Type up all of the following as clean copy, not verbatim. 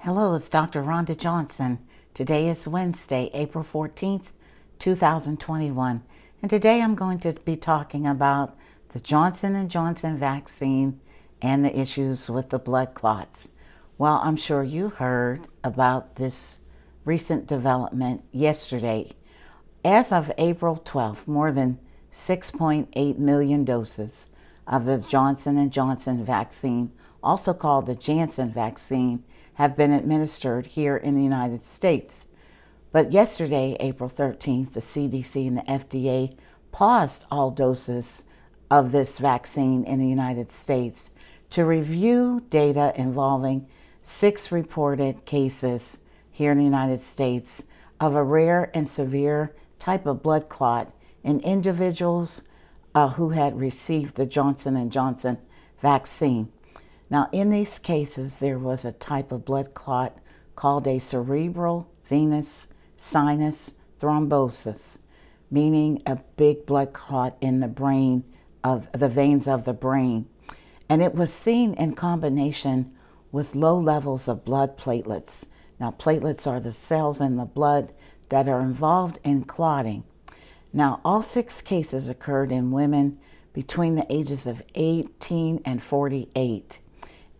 Hello, it's Dr. Rhonda Johnson. Today is Wednesday, April 14th, 2021. And today I'm going to be talking about the Johnson & Johnson vaccine and the issues with the blood clots. Well, I'm sure you heard about this recent development yesterday. As of April 12th, more than 6.8 million doses of the Johnson & Johnson vaccine, also called the Janssen vaccine, have been administered here in the United States. But yesterday, April 13th, the CDC and the FDA paused all doses of this vaccine in the United States to review data involving 6 reported cases here in the United States of a rare and severe type of blood clot in individuals who had received the Johnson & Johnson vaccine. Now, in these cases, there was a type of blood clot called a cerebral venous sinus thrombosis, meaning a big blood clot in the brain, of the veins of the brain. And it was seen in combination with low levels of blood platelets. Now, platelets are the cells in the blood that are involved in clotting. Now, all 6 cases occurred in women between the ages of 18 and 48.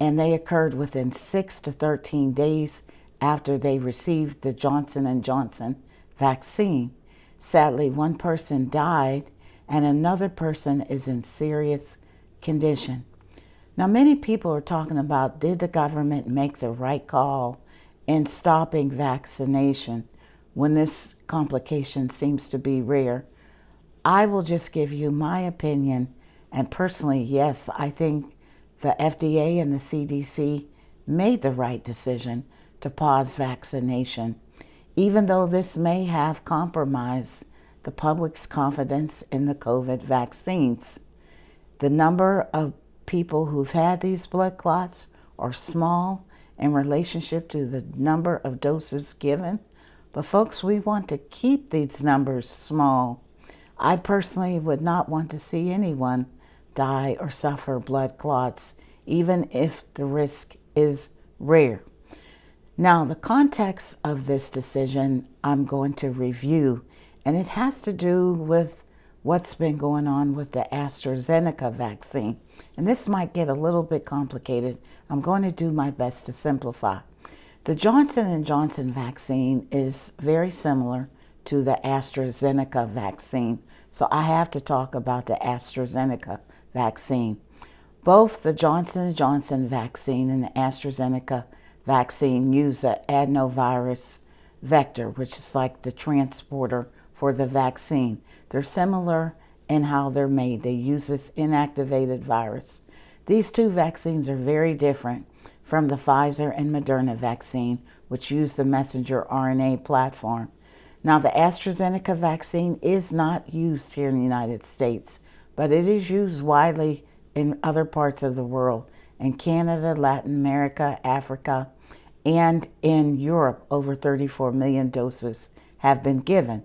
And they occurred within 6 to 13 days after they received the Johnson & Johnson vaccine. Sadly, one person died and another person is in serious condition. Now, many people are talking about, did the government make the right call in stopping vaccination when this complication seems to be rare? I will just give you my opinion, and personally, yes, I think the FDA and the CDC made the right decision to pause vaccination, even though this may have compromised the public's confidence in the COVID vaccines. The number of people who've had these blood clots are small in relationship to the number of doses given, but folks, we want to keep these numbers small. I personally would not want to see anyone die or suffer blood clots, even if the risk is rare. Now, the context of this decision I'm going to review, and it has to do with what's been going on with the AstraZeneca vaccine. And this might get a little bit complicated. I'm going to do my best to simplify. The Johnson & Johnson vaccine is very similar to the AstraZeneca vaccine, so I have to talk about the AstraZeneca vaccine. Both the Johnson & Johnson vaccine and the AstraZeneca vaccine use the adenovirus vector, which is like the transporter for the vaccine. They're similar in how they're made. They use this inactivated virus. These 2 vaccines are very different from the Pfizer and Moderna vaccine, which use the messenger RNA platform. Now, the AstraZeneca vaccine is not used here in the United States, but it is used widely in other parts of the world, in Canada, Latin America, Africa, and in Europe. Over 34 million doses have been given.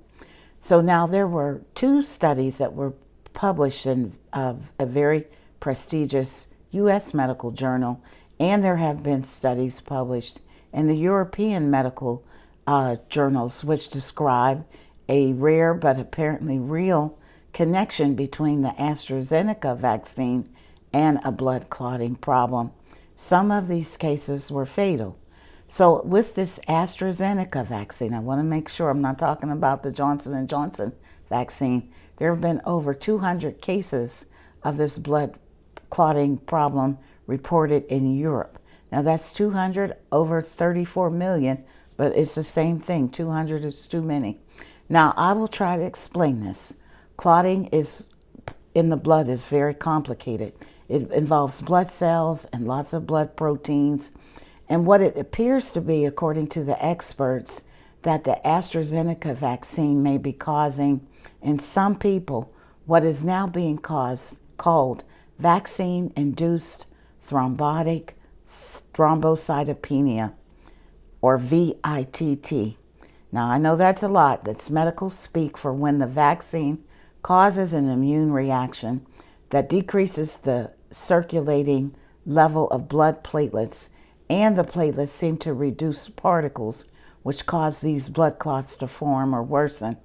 So now there were 2 studies that were published in a very prestigious U.S. medical journal, and there have been studies published in the European medical journals, which describe a rare but apparently real connection between the AstraZeneca vaccine and a blood clotting problem. Some of these cases were fatal. So with this AstraZeneca vaccine, I want to make sure I'm not talking about the Johnson & Johnson vaccine. There have been over 200 cases of this blood clotting problem reported in Europe. Now, that's 200 over 34 million, but it's the same thing. 200 is too many. Now, I will try to explain this. Clotting in the blood is very complicated. It involves blood cells and lots of blood proteins. And what it appears to be, according to the experts, that the AstraZeneca vaccine may be causing in some people what is now being called vaccine-induced thrombotic thrombocytopenia, or VITT. Now, I know that's a lot. That's medical speak for when the vaccine causes an immune reaction that decreases the circulating level of blood platelets and the platelets seem to reduce particles which cause these blood clots to form or worsen.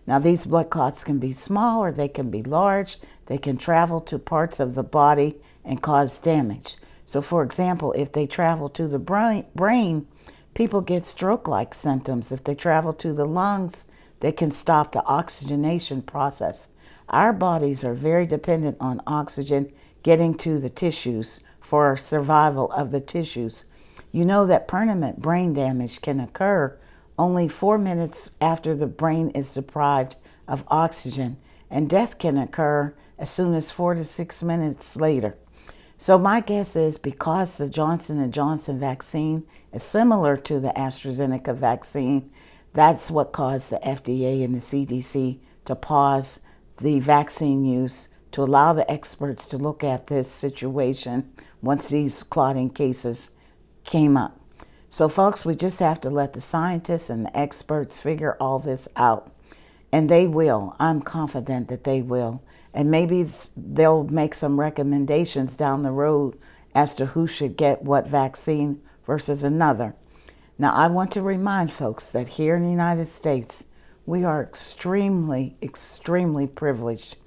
Now, these blood clots can be small or they can be large. They can travel to parts of the body and cause damage. So, for example, if they travel to the brain, people get stroke-like symptoms. If they travel to the lungs, they can stop the oxygenation process. Our bodies are very dependent on oxygen getting to the tissues for survival of the tissues. You know that permanent brain damage can occur only 4 minutes after the brain is deprived of oxygen, and death can occur as soon as 4 to 6 minutes later. So my guess is because the Johnson & Johnson vaccine is similar to the AstraZeneca vaccine, that's what caused the FDA and the CDC to pause the vaccine use to allow the experts to look at this situation once these clotting cases came up. So folks, we just have to let the scientists and the experts figure all this out. And they will. I'm confident that they will. And maybe they'll make some recommendations down the road as to who should get what vaccine versus another. Now, I want to remind folks that here in the United States, we are extremely, extremely privileged.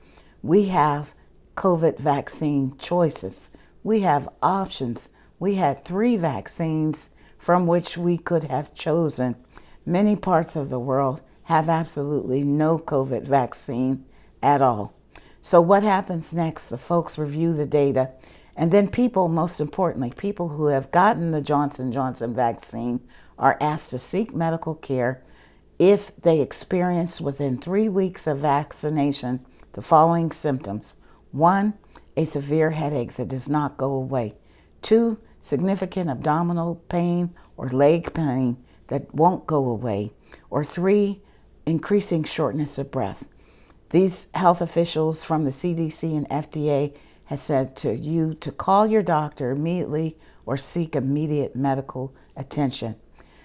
We have COVID vaccine choices. We have options. We had 3 vaccines from which we could have chosen. Many parts of the world have absolutely no COVID vaccine at all. So what happens next? The folks review the data, and then people, most importantly, people who have gotten the Johnson & Johnson vaccine are asked to seek medical care if they experience within 3 weeks of vaccination the following symptoms. 1, a severe headache that does not go away. 2, significant abdominal pain or leg pain that won't go away. Or 3, increasing shortness of breath. These health officials from the CDC and FDA have said to you to call your doctor immediately or seek immediate medical attention.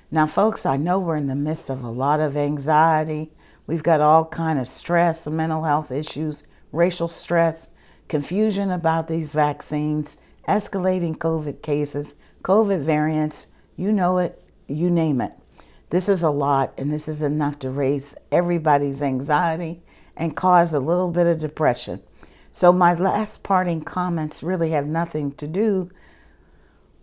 Now, folks, I know we're in the midst of a lot of anxiety. We've got all kind of stress, mental health issues, racial stress, confusion about these vaccines, escalating COVID cases, COVID variants, you know it, you name it. This is a lot, and this is enough to raise everybody's anxiety and cause a little bit of depression. So my last parting comments really have nothing to do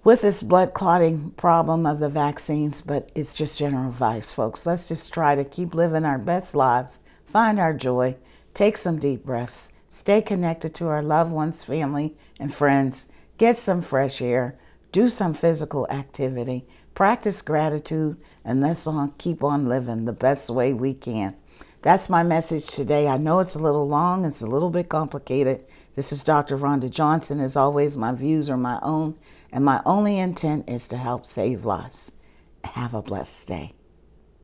with this blood clotting problem of the vaccines, but it's just general advice, folks. Let's just try to keep living our best lives, find our joy, take some deep breaths, stay connected to our loved ones, family, and friends, get some fresh air, do some physical activity, practice gratitude, and let's keep on living the best way we can. That's my message today. I know it's a little long, it's a little bit complicated. This is Dr. Rhonda Johnson. As always, my views are my own, and my only intent is to help save lives. Have a blessed day.